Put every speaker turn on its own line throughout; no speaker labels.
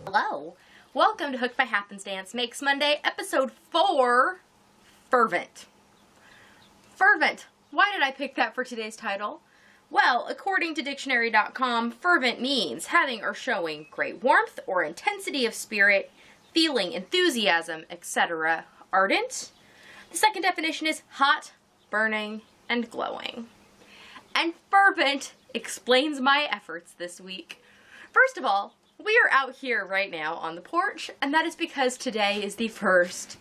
Hello, welcome to Hooked by Happenstance Makes Monday, episode 4, Fervent. Fervent. Why did I pick that for today's title? Well, according to dictionary.com, fervent means having or showing great warmth or intensity of spirit, feeling enthusiasm, etc. Ardent. The second definition is hot, burning, and glowing. And fervent explains my efforts this week. First of all, we are out here right now on the porch, and that is because today is the first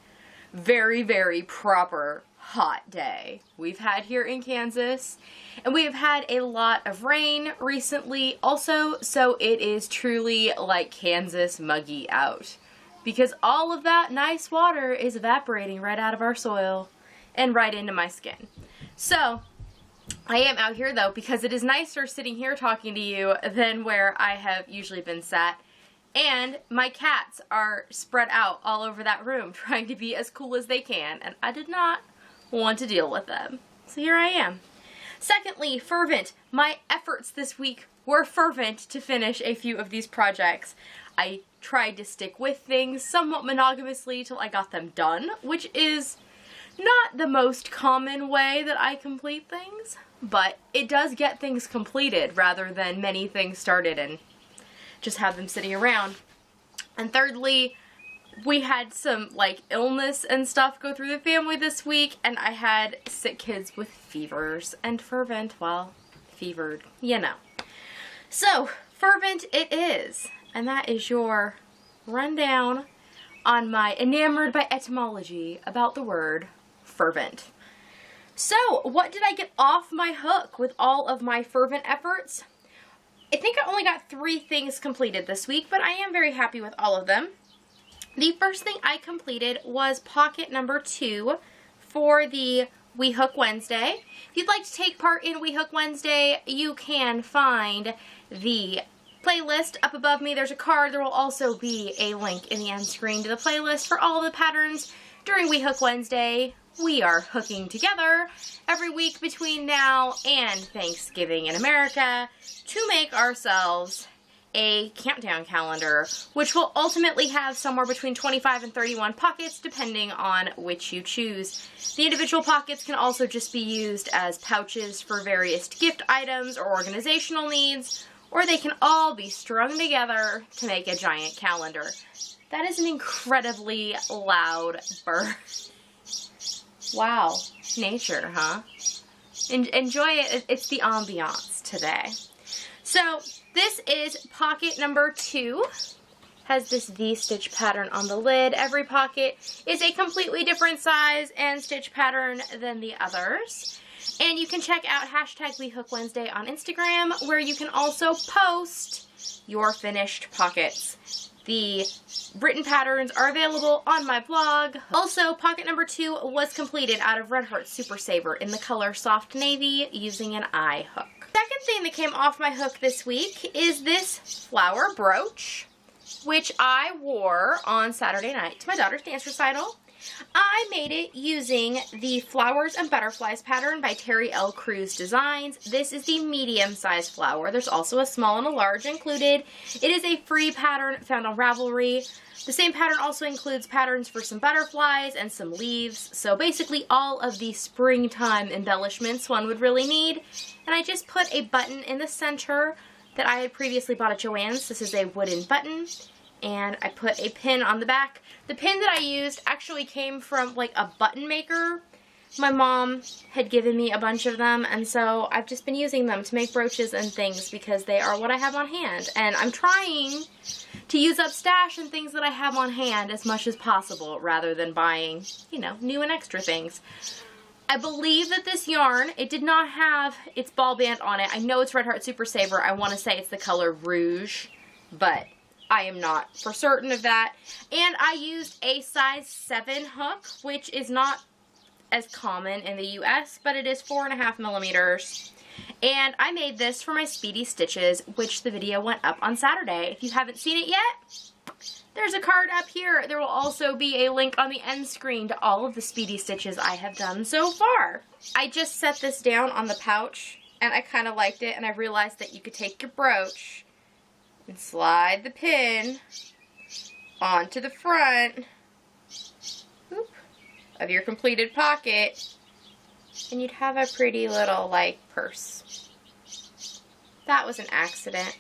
very, very proper hot day we've had here in Kansas, and we have had a lot of rain recently also, so it is truly like Kansas muggy out because all of that nice water is evaporating right out of our soil and right into my skin. So I am out here though because it is nicer sitting here talking to you than where I have usually been sat, and my cats are spread out all over that room trying to be as cool as they can, and I did not want to deal with them. So here I am. Secondly, fervent. My efforts this week were fervent to finish a few of these projects. I tried to stick with things somewhat monogamously till I got them done, which is not the most common way that I complete things, but it does get things completed rather than many things started and just have them sitting around. And thirdly, we had some illness and stuff go through the family this week, and I had sick kids with fevers, and fervent, well, fevered, you know. So, fervent it is, and that is your rundown on my enamored by etymology about the word fervent. So, what did I get off my hook with all of my fervent efforts? I think I only got 3 things completed this week, but I am very happy with all of them. The first thing I completed was pocket number 2 for the We Hook Wednesday. If you'd like to take part in We Hook Wednesday, you can find the playlist up above me. There's a card. There will also be a link in the end screen to the playlist for all the patterns during We Hook Wednesday. We are hooking together every week between now and Thanksgiving in America to make ourselves a countdown calendar, which will ultimately have somewhere between 25 and 31 pockets depending on which you choose. The individual pockets can also just be used as pouches for various gift items or organizational needs, or they can all be strung together to make a giant calendar. That is an incredibly loud bird. Wow, nature, huh? Enjoy it. It's the ambiance today. So this is pocket number 2. Has this V-stitch pattern on the lid. Every pocket is a completely different size and stitch pattern than the others. And you can check out #WeHookWednesday on Instagram, where you can also post your finished pockets. The written patterns are available on my blog. Also, pocket number 2 was completed out of Red Heart Super Saver in the color Soft Navy using an eye hook. Second thing that came off my hook this week is this flower brooch, which I wore on Saturday night to my daughter's dance recital. I made it using the Flowers and Butterflies pattern by Terry L. Cruz Designs. This is the medium-sized flower. There's also a small and a large included. It is a free pattern found on Ravelry. The same pattern also includes patterns for some butterflies and some leaves. So basically all of the springtime embellishments one would really need. And I just put a button in the center that I had previously bought at Joann's. This is a wooden button. And I put a pin on the back. The pin that I used actually came from a button maker. My mom had given me a bunch of them, and so I've just been using them to make brooches and things because they are what I have on hand. And I'm trying to use up stash and things that I have on hand as much as possible rather than buying, new and extra things. I believe that this yarn, it did not have its ball band on it. I know it's Red Heart Super Saver. I want to say it's the color Rouge, but I am not for certain of that. And I used a size 7 hook, which is not as common in the US, but it is 4.5 millimeters. And I made this for my Speedy Stitches, which the video went up on Saturday. If you haven't seen it yet, there's a card up here. There will also be a link on the end screen to all of the Speedy Stitches I have done so far. I just set this down on the pouch, and I kind of liked it, and I realized that you could take your brooch and slide the pin onto the front of your completed pocket, and you'd have a pretty little, like, purse. That was an accident,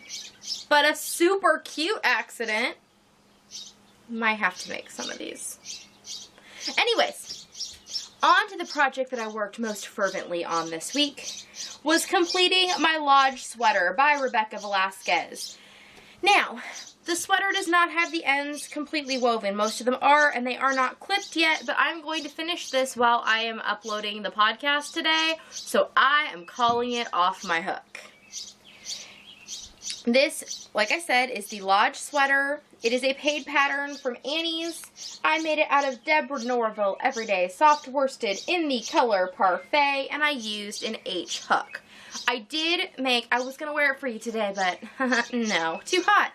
but a super cute accident. Might have to make some of these. Anyways, on to the project that I worked most fervently on this week, was completing my Lodge sweater by Rebecca Velasquez. Now, the sweater does not have the ends completely woven. Most of them are, and they are not clipped yet, but I'm going to finish this while I am uploading the podcast today, so I am calling it off my hook. This, like I said, is the Lodge sweater. It is a paid pattern from Annie's. I made it out of Deborah Norville Everyday Soft Worsted in the color Parfait, and I used an H hook. I was going to wear it for you today, but no, too hot.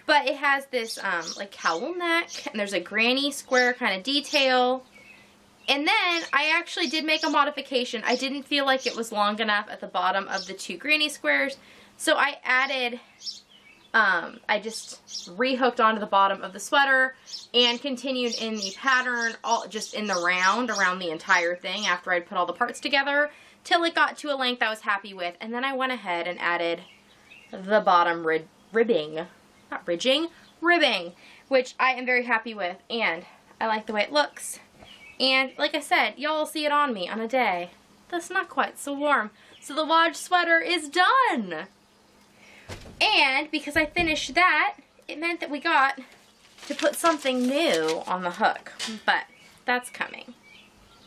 But it has this, like, cowl neck, and there's a granny square kind of detail. And then, I actually did make a modification. I didn't feel like it was long enough at the bottom of the 2 granny squares, so I added, I just rehooked onto the bottom of the sweater, and continued in the pattern, just in the round, around the entire thing, after I'd put all the parts together, till it got to a length I was happy with, and then I went ahead and added the bottom ribbing, which I am very happy with, and I like the way it looks. And like I said, y'all will see it on me on a day that's not quite so warm. So the Lodge sweater is done. And because I finished that, it meant that we got to put something new on the hook, but that's coming.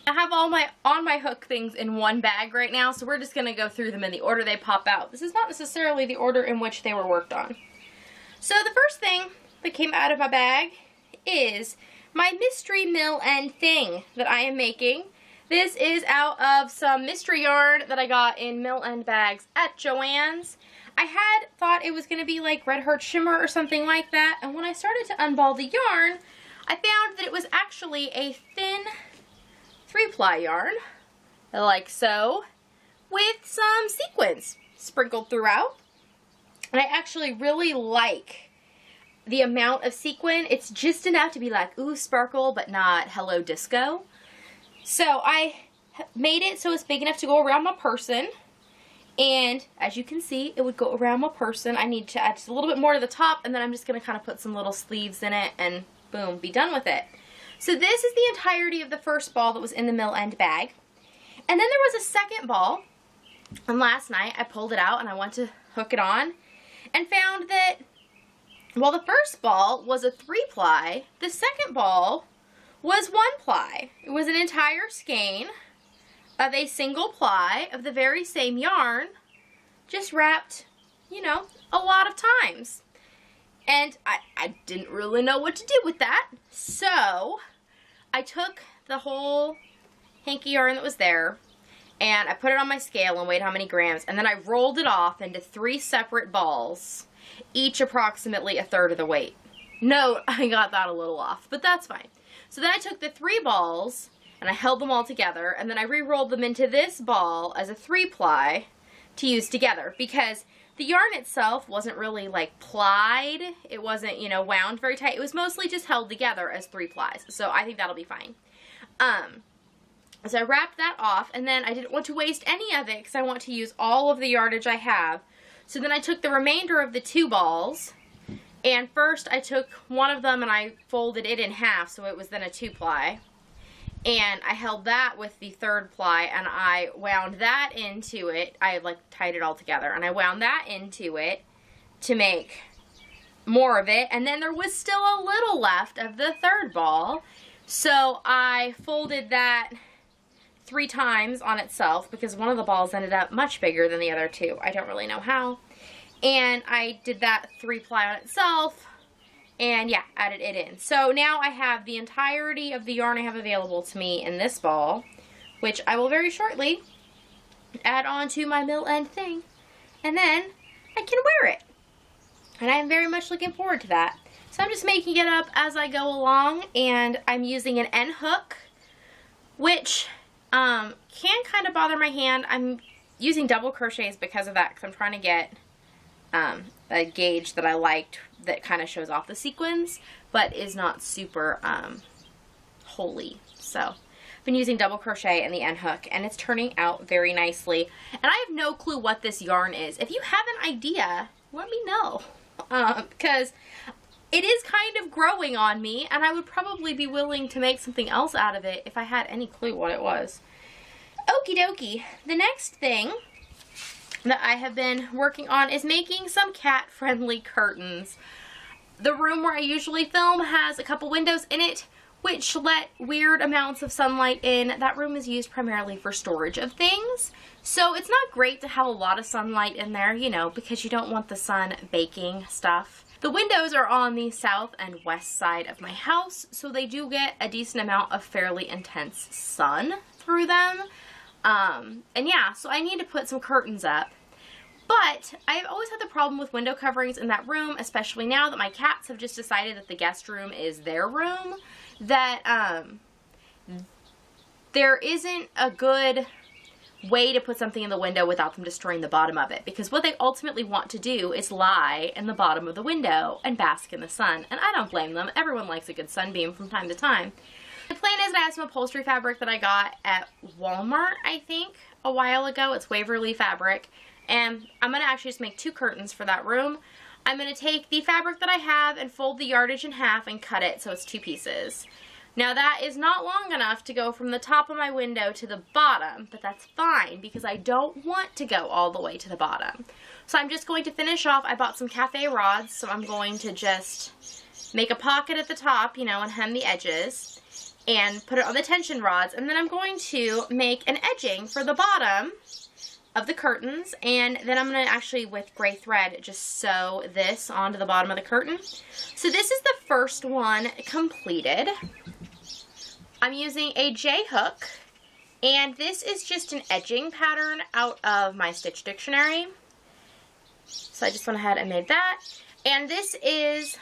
I have all my on my hook things in one bag right now, so we're just going to go through them in the order they pop out. This is not necessarily the order in which they were worked on. So the first thing that came out of my bag is my mystery mill end thing that I am making. This is out of some mystery yarn that I got in mill end bags at Joann's. I had thought it was going to be like Red Heart Shimmer or something like that, and when I started to unball the yarn, I found that it was actually a thin 3-ply yarn, like so, with some sequins sprinkled throughout. And I actually really like the amount of sequin. It's just enough to be like, ooh, sparkle, but not hello disco. So I made it so it's big enough to go around my person. And as you can see, it would go around my person. I need to add just a little bit more to the top, and then I'm just going to kind of put some little sleeves in it, and boom, be done with it. So this is the entirety of the first ball that was in the mill end bag. And then there was a second ball, and last night I pulled it out and I went to hook it on and found that while the first ball was a 3-ply, the second ball was 1-ply. It was an entire skein of a single ply of the very same yarn, just wrapped, you know, a lot of times. And I didn't really know what to do with that, so I took the whole hanky yarn that was there, and I put it on my scale and weighed how many grams, and then I rolled it off into 3 separate balls, each approximately 1/3 of the weight. No, I got that a little off, but that's fine. So then I took the 3 balls, and I held them all together, and then I re-rolled them into this ball as a 3-ply to use together, because the yarn itself wasn't really, like, plied. It wasn't, you know, wound very tight. It was mostly just held together as 3 plies, so I think that'll be fine. So I wrapped that off, and then I didn't want to waste any of it because I want to use all of the yardage I have. So then I took the remainder of the 2 balls, and first I took one of them and I folded it in half, so it was then a 2-ply. And I held that with the 3rd ply, and I wound that into it. I like tied it all together, and I wound that into it to make more of it. And then there was still a little left of the 3rd ball, so I folded that 3 times on itself because one of the balls ended up much bigger than the other 2. I don't really know how. And I did that 3-ply on itself. And yeah, added it in. So now I have the entirety of the yarn I have available to me in this ball, which I will very shortly add on to my mill end thing. And then I can wear it. And I am very much looking forward to that. So I'm just making it up as I go along, and I'm using an end hook, which can kind of bother my hand. I'm using double crochets because of that, because I'm trying to get a gauge that I liked that kind of shows off the sequins, but is not super holy. So I've been using double crochet in the end hook, and it's turning out very nicely. And I have no clue what this yarn is. If you have an idea, let me know, because it is kind of growing on me, and I would probably be willing to make something else out of it if I had any clue what it was. Okie dokie. The next thing that I have been working on is making some cat-friendly curtains. The room where I usually film has a couple windows in it, which let weird amounts of sunlight in. That room is used primarily for storage of things, so it's not great to have a lot of sunlight in there, you know, because you don't want the sun baking stuff. The windows are on the south and west side of my house, so they do get a decent amount of fairly intense sun through them. And yeah, so I need to put some curtains up. But I've always had the problem with window coverings in that room, especially now that my cats have just decided that the guest room is their room, that there isn't a good way to put something in the window without them destroying the bottom of it. Because what they ultimately want to do is lie in the bottom of the window and bask in the sun. And I don't blame them. Everyone likes a good sunbeam from time to time. The plan is that I have some upholstery fabric that I got at Walmart, I think, a while ago. It's Waverly fabric. And I'm going to actually just make 2 curtains for that room. I'm going to take the fabric that I have and fold the yardage in half and cut it so it's 2 pieces. Now that is not long enough to go from the top of my window to the bottom, but that's fine because I don't want to go all the way to the bottom. So I'm just going to finish off. I bought some cafe rods, so I'm going to just make a pocket at the top, you know, and hem the edges and put it on the tension rods, and then I'm going to make an edging for the bottom of the curtains, and then I'm going to actually, with gray thread, just sew this onto the bottom of the curtain. So this is the first one completed. I'm using a J-hook, and this is just an edging pattern out of my Stitch Dictionary. So I just went ahead and made that. And this is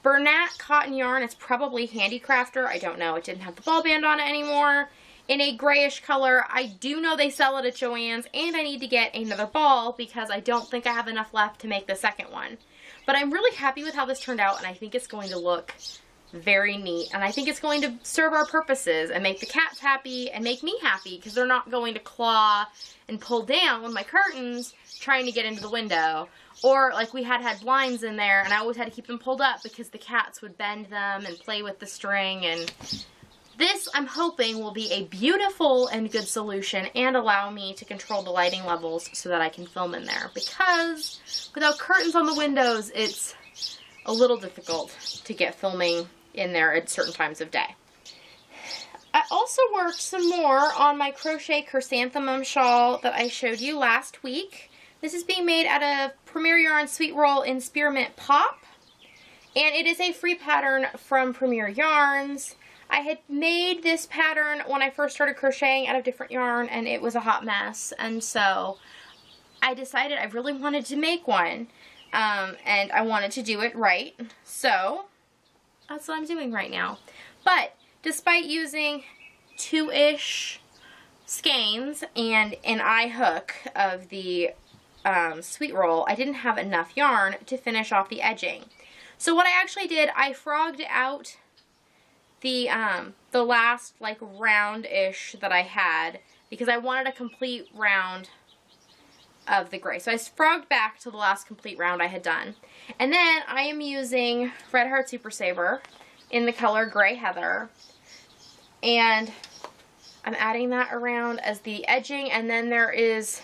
Bernat cotton yarn. It's probably Handicrafter. I don't know. It didn't have the ball band on it anymore. In a grayish color. I do know they sell it at Joann's, and I need to get another ball because I don't think I have enough left to make the second one. But I'm really happy with how this turned out, and I think it's going to look very neat, and I think it's going to serve our purposes and make the cats happy and make me happy because they're not going to claw and pull down my curtains trying to get into the window. Or like we had blinds in there, and I always had to keep them pulled up because the cats would bend them and play with the string. And this, I'm hoping, will be a beautiful and good solution and allow me to control the lighting levels so that I can film in there. Because without curtains on the windows, it's a little difficult to get filming in there at certain times of day. I also worked some more on my crochet Chrysanthemum Shawl that I showed you last week. This is being made out of Premier Yarn Sweet Roll in Spearmint Pop. And it is a free pattern from Premier Yarns. I had made this pattern when I first started crocheting out of different yarn, and it was a hot mess. And so I decided I really wanted to make one. And I wanted to do it right. So that's what I'm doing right now. But despite using 2-ish skeins and an eye hook of the Sweet Roll, I didn't have enough yarn to finish off the edging. So what I actually did, I frogged out the last like round-ish that I had because I wanted a complete round of the gray. So I frogged back to the last complete round I had done. And then I am using Red Heart Super Saber in the color Gray Heather. And I'm adding that around as the edging, and then there is,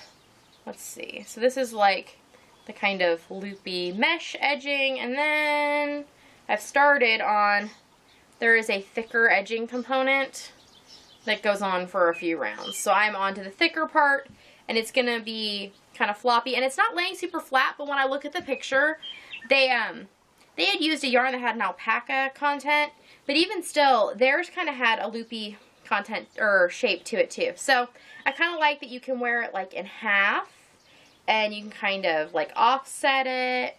let's see, so this is like the kind of loopy mesh edging, and then I've started on, there is a thicker edging component that goes on for a few rounds. So I'm on to the thicker part, and it's going to be kind of floppy, and it's not laying super flat, but when I look at the picture, they had used a yarn that had an alpaca content, but even still, theirs kind of had a loopy content or shape to it too. So I kind of like that you can wear it like in half, and you can kind of like offset it.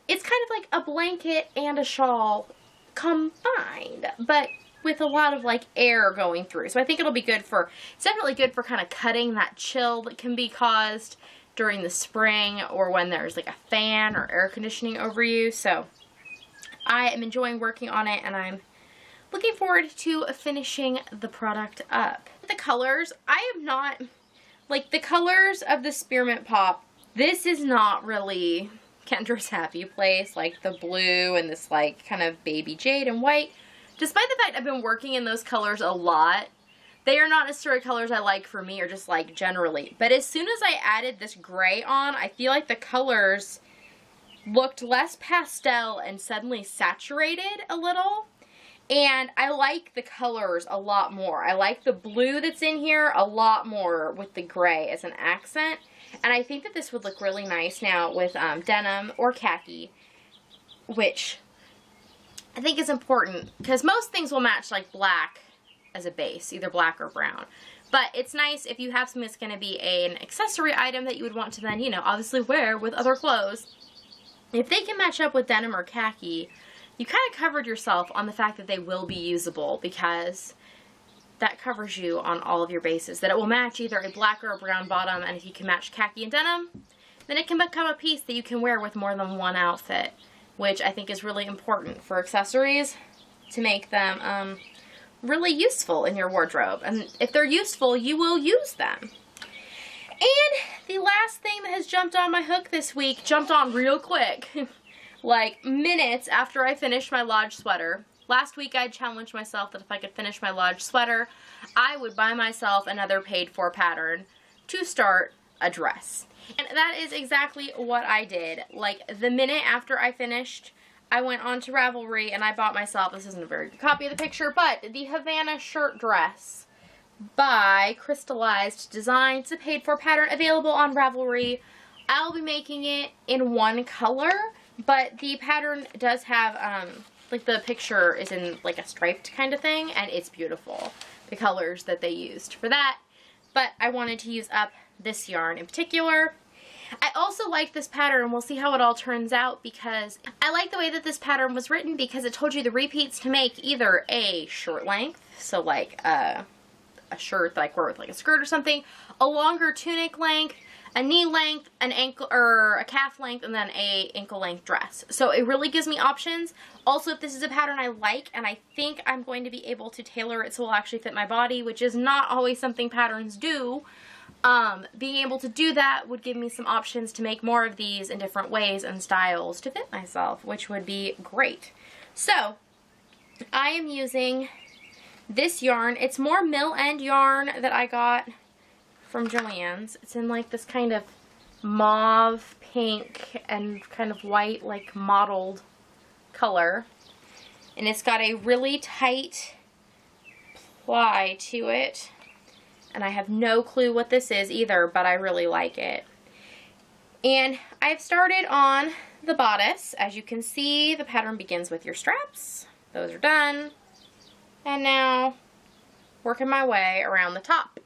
It's kind of like a blanket and a shawl combined, but with a lot of like air going through. So I think it'll be good for, it's definitely good for kind of cutting that chill that can be caused during the spring or when there's like a fan or air conditioning over you. So I am enjoying working on it, and I'm looking forward to finishing the product up. The colors, I am not, like the colors of the Spearmint Pop, this is not really Kendra's happy place, like the blue and this like kind of baby jade and white. Despite the fact I've been working in those colors a lot, they are not necessarily colors I like for me or just like generally. But as soon as I added this gray on, I feel like the colors looked less pastel and suddenly saturated a little. And I like the colors a lot more. I like the blue that's in here a lot more with the gray as an accent. And I think that this would look really nice now with denim or khaki, which I think is important because most things will match like black as a base, either black or brown. But it's nice if you have something that's going to be an accessory item that you would want to then, you know, obviously wear with other clothes. If they can match up with denim or khaki, you kind of covered yourself on the fact that they will be usable, because that covers you on all of your bases. That it will match either a black or a brown bottom, and if you can match khaki and denim, then it can become a piece that you can wear with more than one outfit, which I think is really important for accessories to make them really useful in your wardrobe. And if they're useful, you will use them. And the last thing that has jumped on my hook this week, jumped on real quick, like minutes after I finished my Lodge sweater. Last week I challenged myself that if I could finish my Lodge sweater, I would buy myself another paid-for pattern to start a dress. And that is exactly what I did. Like the minute after I finished, I went on to Ravelry and I bought myself, this isn't a very good copy of the picture, but the Havana shirt dress by Crystallized Design. It's a paid-for pattern available on Ravelry. I'll be making it in one color, but the pattern does have, like the picture is in like a striped kind of thing, and it's beautiful, the colors that they used for that. But I wanted to use up this yarn in particular. I also like this pattern, and we'll see how it all turns out, because I like the way that this pattern was written, because it told you the repeats to make either a short length, so like a shirt that I wear with like a skirt or something, a longer tunic length, a knee length, an ankle or a calf length, and then a ankle length dress. So it really gives me options. Also, if this is a pattern I like and I think I'm going to be able to tailor it so it will actually fit my body, which is not always something patterns do, being able to do that would give me some options to make more of these in different ways and styles to fit myself, which would be great. So I am using this yarn. It's more mill end yarn that I got from Joann's. It's in like this kind of mauve pink and kind of white, like mottled color. And it's got a really tight ply to it. And I have no clue what this is either, but I really like it. And I've started on the bodice. As you can see, the pattern begins with your straps. Those are done. And now, working my way around the top.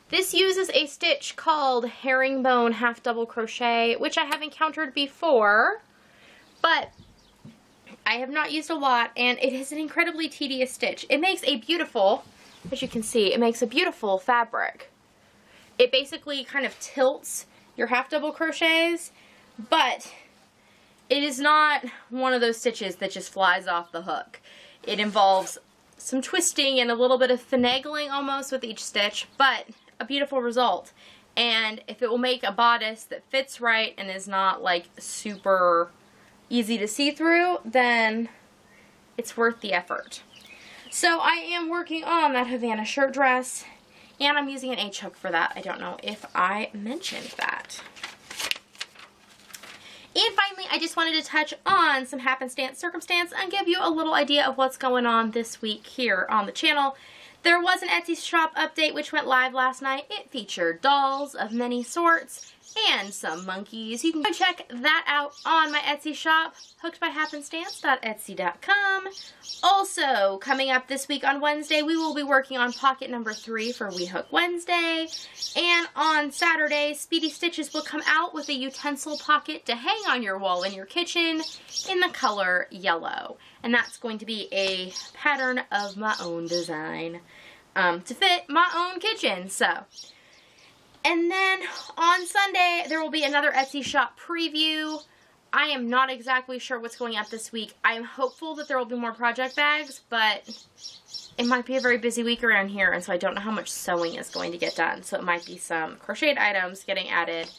This uses a stitch called herringbone half double crochet, which I have encountered before, but I have not used a lot, and it is an incredibly tedious stitch. It makes a beautiful, as you can see, it makes a beautiful fabric. It basically kind of tilts your half double crochets, but it is not one of those stitches that just flies off the hook. It involves some twisting and a little bit of finagling almost with each stitch, but a beautiful result. And if it will make a bodice that fits right and is not like super easy to see through, then it's worth the effort. So I am working on that Havana shirt dress, and I'm using an H-hook for that. I don't know if I mentioned that. And finally, I just wanted to touch on some happenstance circumstance and give you a little idea of what's going on this week here on the channel. There was an Etsy shop update which went live last night. It featured dolls of many sorts and some monkeys. You can go check that out on my Etsy shop, hookedbyhappenstance.etsy.com. Also, coming up this week on Wednesday, we will be working on pocket number 3 for We Hook Wednesday. And on Saturday, Speedy Stitches will come out with a utensil pocket to hang on your wall in your kitchen in the color yellow. And that's going to be a pattern of my own design to fit my own kitchen. So, And then on Sunday, there will be another Etsy shop preview. I am not exactly sure what's going up this week. I am hopeful that there will be more project bags, but it might be a very busy week around here, and so I don't know how much sewing is going to get done. So it might be some crocheted items getting added.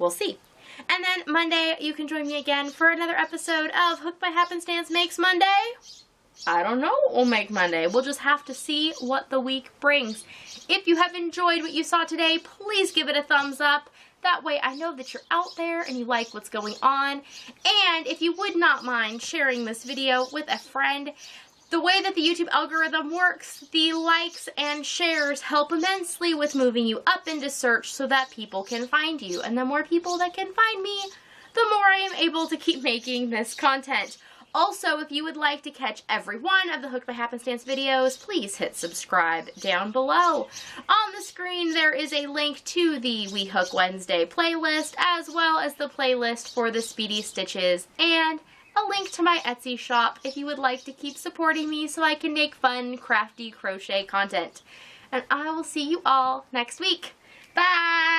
We'll see. And then Monday, you can join me again for another episode of Hooked by Happenstance Makes Monday. I don't know what will make Monday. We'll just have to see what the week brings. If you have enjoyed what you saw today, please give it a thumbs up. That way I know that you're out there and you like what's going on. And if you would not mind sharing this video with a friend, the way that the YouTube algorithm works, the likes and shares help immensely with moving you up into search so that people can find you. And the more people that can find me, the more I am able to keep making this content. Also, if you would like to catch every one of the Hooked by Happenstance videos, please hit subscribe down below. On the screen, there is a link to the We Hook Wednesday playlist, as well as the playlist for the Speedy Stitches, and a link to my Etsy shop if you would like to keep supporting me so I can make fun, crafty crochet content. And I will see you all next week. Bye!